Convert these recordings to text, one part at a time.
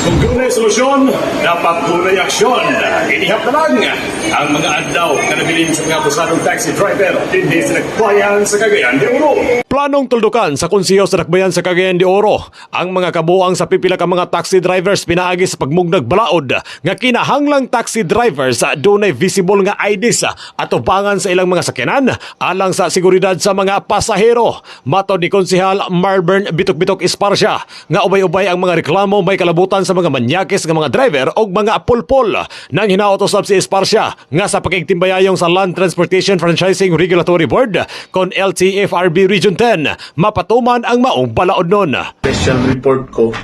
Kung dunay solusyon, dapat dunay aksyon. Inihap na lang ang mga adlaw na nabilin sa mga busadong taxi driver hindi sa nagbayan sa Cagayan de Oro. Planong tuldukan sa Konseho sa Dakbayan sa Cagayan de Oro ang mga kabuang sa pipila ka mga taxi drivers pinaagi sa pagmungnag balaod nga kinahanglang taxi drivers dunay visible nga IDs at ubangan sa ilang mga sakyanan alang sa seguridad sa mga pasahero. Matod ni Konsehal Marburn Bitok-Bitok Esparcia nga ubay-ubay ang mga reklamo may kalabutan sa mga manyakis nga mga driver o mga pulpol. Nang hinaotos si Esparcia nga sa pakigtimbayayong sa Land Transportation Franchising Regulatory Board kon LTFRB Region 10 mapatuman ang maong balaod nun. Special report ko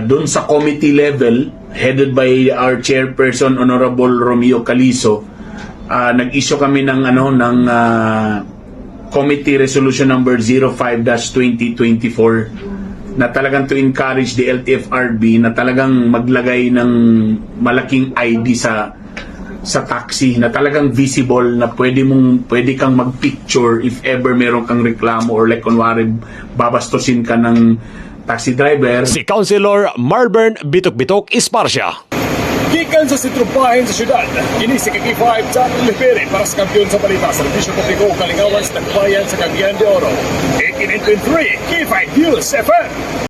doon sa committee level headed by our chairperson Honorable Romeo Calizo. Nag-issue kami ng committee resolution number 05-2024 na talagang to encourage the LTFRB na talagang maglagay ng malaking ID sa taxi na talagang visible na pwede kang mag-picture if ever meron kang reklamo or like kunwari babastusin ka ng taxi driver. Si Councilor Marburn Bitok-Bitok Esparcia. Gikan sa sitrupahin sa syudad, ini si Kiki 5 John Lipere para sa kampiyon sa balita sa Servisyo Publiko Kalingawan sa Dakbayan sa Cagayan de Oro. 89.3 Kiki 5 News FM.